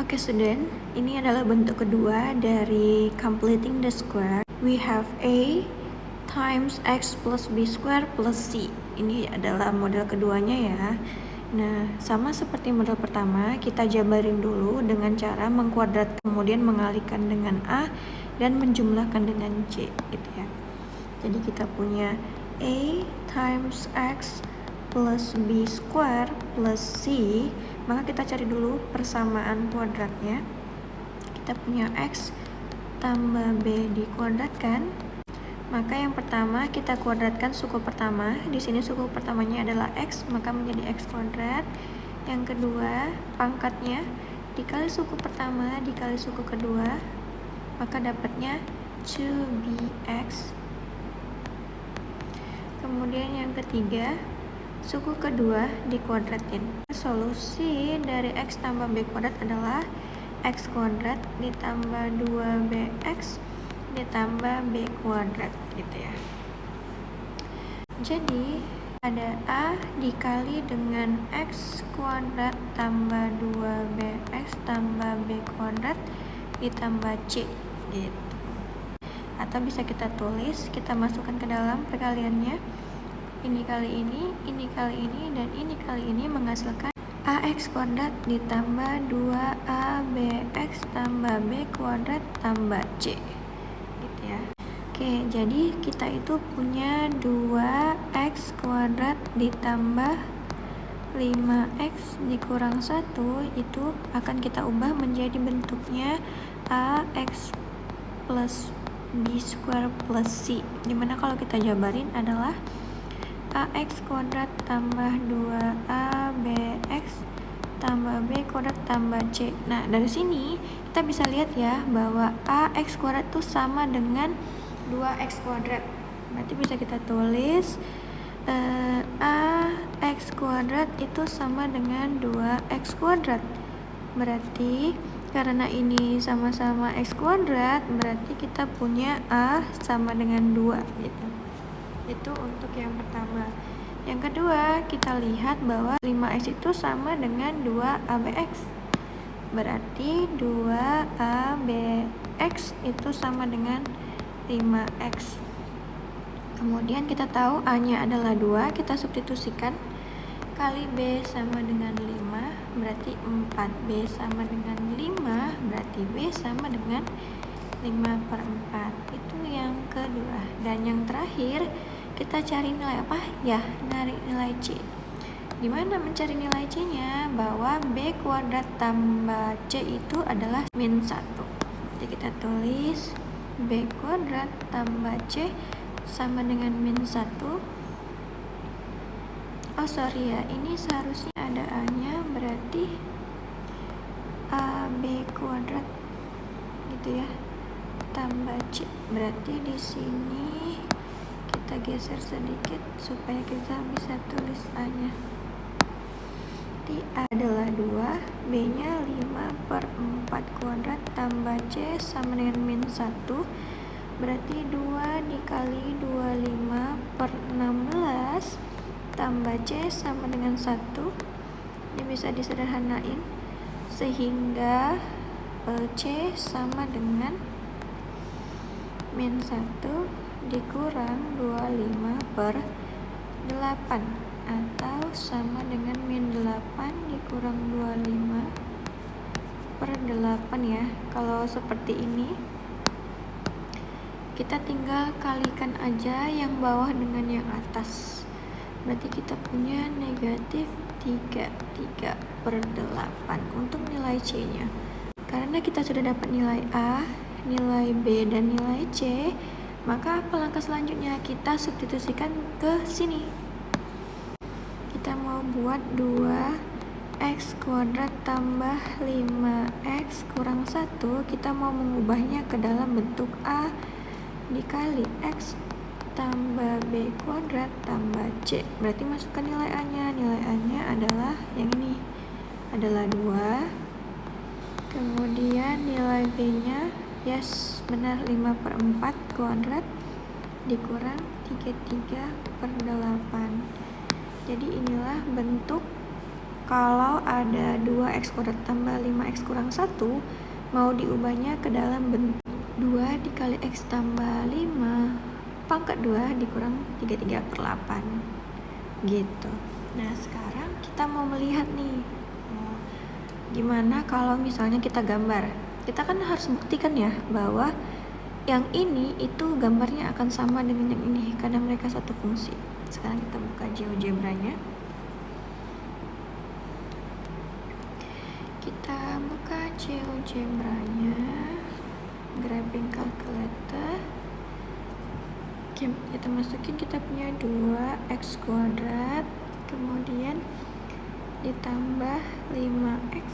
Oke student, ini adalah bentuk kedua dari completing the square. We have A times X plus B square plus C. Ini adalah model keduanya ya. Nah, sama seperti model pertama, kita jabarin dulu dengan cara mengkuadrat, kemudian mengalihkan dengan A dan menjumlahkan dengan C gitu ya. Jadi kita punya A times X plus B square plus C, maka kita cari dulu persamaan kuadratnya. Kita punya X tambah B dikuadratkan, maka yang pertama kita kuadratkan suku pertama. Di sini suku pertamanya adalah X, maka menjadi X kuadrat. Yang kedua, pangkatnya dikali suku pertama dikali suku kedua, maka dapatnya 2bx. Kemudian yang ketiga, suku kedua dikuadratin. Solusi dari X tambah B kuadrat adalah X kuadrat ditambah 2bx ditambah B kuadrat gitu ya. Jadi ada A dikali dengan X kuadrat tambah 2bx tambah B kuadrat ditambah C gitu. Atau bisa kita tulis, kita masukkan ke dalam perkaliannya. Ini kali ini kali ini, dan ini kali ini menghasilkan AX kuadrat ditambah 2ABX tambah B kuadrat tambah C gitu ya. Oke, jadi kita itu punya 2X kuadrat ditambah 5X dikurang 1, itu akan kita ubah menjadi bentuknya AX plus B square plus C, dimana kalau kita jabarin adalah AX kuadrat tambah 2ABX tambah B kuadrat tambah C. Nah, dari sini kita bisa lihat ya bahwa AX kuadrat itu sama dengan 2X kuadrat. Berarti bisa kita tulis AX kuadrat itu sama dengan 2X kuadrat. Berarti karena ini sama-sama X kuadrat, berarti kita punya A sama dengan 2 gitu. Itu untuk yang pertama. Yang kedua, kita lihat bahwa 5X itu sama dengan 2ABX. Berarti 2ABX itu sama dengan 5X. Kemudian kita tahu A-nya adalah 2, kita substitusikan. Kali B sama dengan 5, berarti 4. B sama dengan 5, berarti B sama dengan 5/4. Itu yang kedua. Dan yang terakhir, kita cari nilai apa? Ya, cari nilai C. Dimana mencari nilai C-nya? Bahwa B kuadrat tambah C itu adalah -1. Jadi kita tulis B kuadrat tambah C sama dengan -1. Oh sorry ya, ini seharusnya ada A-nya, berarti AB kuadrat gitu ya, tambah C. Berarti di sini kita geser sedikit supaya kita bisa tulis A-nya. Jadi A adalah 2, B-nya 5/4 kuadrat tambah C sama dengan -1. Berarti 2 dikali 25/16 tambah C sama dengan 1. Ini bisa disederhanain sehingga C sama dengan -1 dikurang 25/8 atau sama dengan -8 dikurang 25/8 ya. Kalau seperti ini kita tinggal kalikan aja yang bawah dengan yang atas. Berarti kita punya negatif 33/8 untuk nilai C-nya. Karena kita sudah dapat nilai A, nilai B, dan nilai C, maka apa langkah selanjutnya? Kita substitusikan ke sini. Kita mau buat 2X kuadrat tambah 5X kurang 1. Kita mau mengubahnya ke dalam bentuk A dikali X tambah B kuadrat tambah C. Berarti masukkan nilai A-nya. Nilai A-nya adalah yang ini, adalah 2. Kemudian nilai B-nya, yes, benar, 5/4 kuadrat dikurang 33/8. Jadi inilah bentuk kalau ada 2x kuadrat tambah 5x kurang 1 mau diubahnya ke dalam bentuk 2 dikali x tambah 5 pangkat 2 dikurang 33/8 gitu. Nah sekarang kita mau melihat nih gimana kalau misalnya kita gambar. Kita kan harus buktikan ya bahwa yang ini itu gambarnya akan sama dengan yang ini karena mereka satu fungsi. Sekarang kita buka GeoGebra-nya. Kita buka GeoGebra-nya, graphing calculator. Kita masukin, kita punya 2x kuadrat kemudian ditambah 5x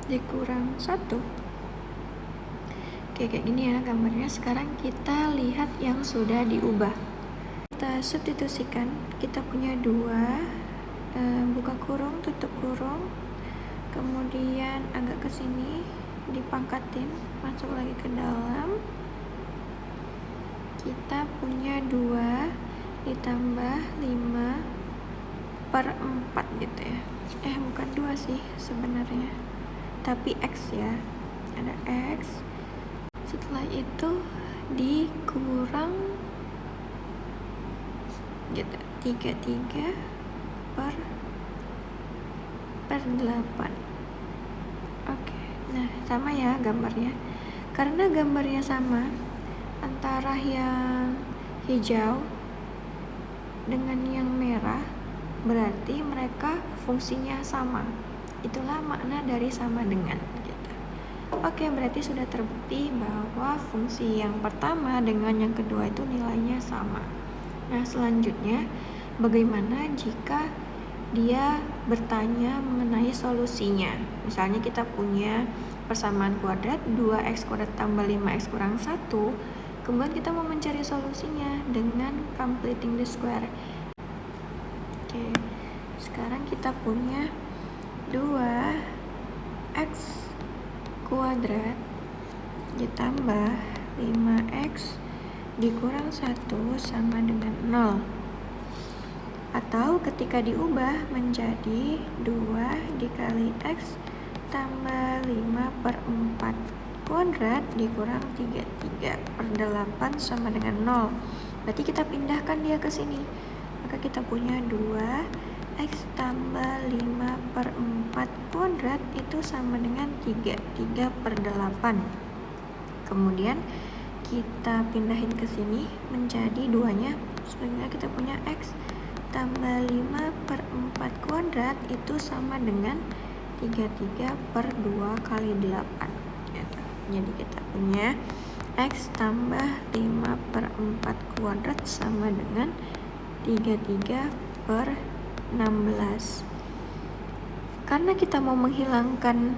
dikurang 1. Oke, kayak gini ya gambarnya. Sekarang kita lihat yang sudah diubah. Kita substitusikan, kita punya 2 buka kurung tutup kurung, kemudian agak ke sini dipangkatin, masuk lagi ke dalam. Kita punya 2 ditambah 5/4 gitu ya. Bukan 2 sih sebenarnya, tapi x ya. Ada x. Setelah itu dikurang gitu 33/8. Oke. Nah, sama ya gambarnya. Karena gambarnya sama antara yang hijau dengan yang merah, berarti mereka fungsinya sama. Itulah makna dari sama dengan gitu. Oke, berarti sudah terbukti bahwa fungsi yang pertama dengan yang kedua itu nilainya sama. Nah, selanjutnya bagaimana jika dia bertanya mengenai solusinya? Misalnya kita punya persamaan kuadrat 2x kuadrat tambah 5x kurang 1, kemudian kita mau mencari solusinya dengan completing the square. Oke, sekarang kita punya 2x kuadrat ditambah 5x dikurang 1 sama dengan 0. Atau ketika diubah menjadi 2 dikali x tambah 5/4 kuadrat dikurang 33/8 sama dengan 0. Berarti kita pindahkan dia ke sini. Maka kita punya 2x tambah 5/4 kuadrat itu sama dengan 33/8. Kemudian kita pindahin ke sini menjadi 2-nya, sehingga kita punya x tambah 5/4 kuadrat itu sama dengan 33/2 kali 8 gitu. Jadi kita punya x tambah 5/4 kuadrat sama dengan 33/16. Karena kita mau menghilangkan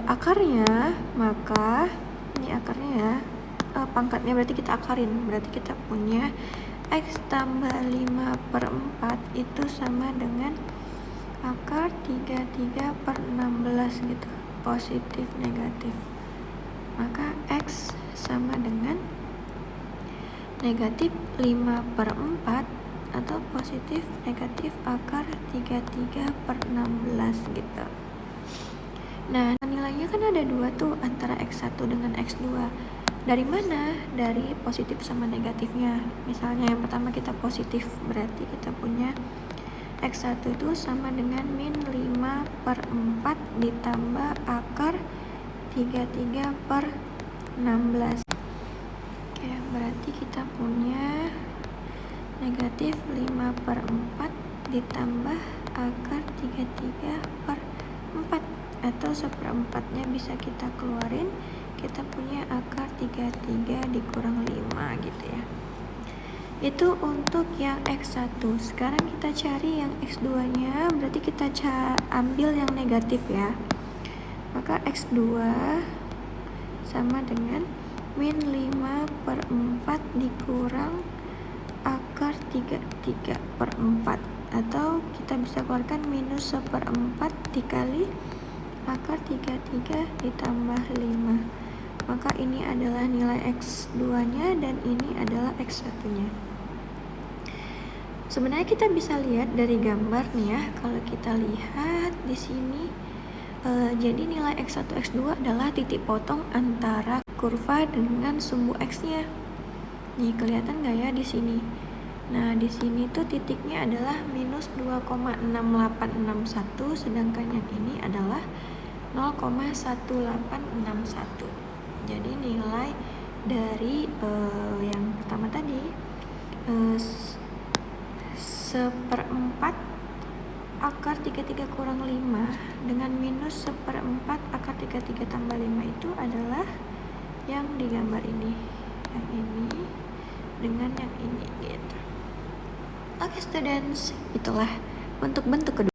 akarnya, maka ini akarnya ya, pangkatnya berarti kita akarin. Berarti kita punya x tambah 5/4 itu sama dengan akar 33/16 gitu, positif negatif. Maka x sama dengan negatif 5/4 atau positif negatif akar 33/16 gitu. Nah, nilainya kan ada 2 tuh antara x1 dengan x2. Dari mana? Dari positif sama negatifnya. Misalnya yang pertama kita positif, berarti kita punya x1 itu sama dengan min 5/4 ditambah akar 33/16. Oke, berarti kita punya negatif 5/4 ditambah akar 33/4, atau 1/4-nya bisa kita keluarin, kita punya akar 33 dikurang 5 gitu ya. Itu untuk yang x1. Sekarang kita cari yang x2-nya, berarti kita ambil yang negatif ya. Maka x2 sama dengan min 5/4 dikurang akar 33/4, atau kita bisa keluarkan minus 1/4 dikali akar 33 ditambah 5. Maka ini adalah nilai x2-nya dan ini adalah x1-nya. Sebenarnya kita bisa lihat dari gambar nih ya. Kalau kita lihat di sini, jadi nilai X1, X2 adalah titik potong antara kurva dengan sumbu X-nya. Nih, kelihatan nggak ya di sini? Nah, di sini tuh titiknya adalah minus 2,6861, sedangkan yang ini adalah 0,1861. Jadi nilai dari yang pertama tadi, 1/4 akar 33 kurang 5 dengan minus 1/4 akar 33 tambah 5 itu adalah yang di gambar ini. Yang ini dengan yang ini gitu. Oke students, itulah untuk bentuk kedua.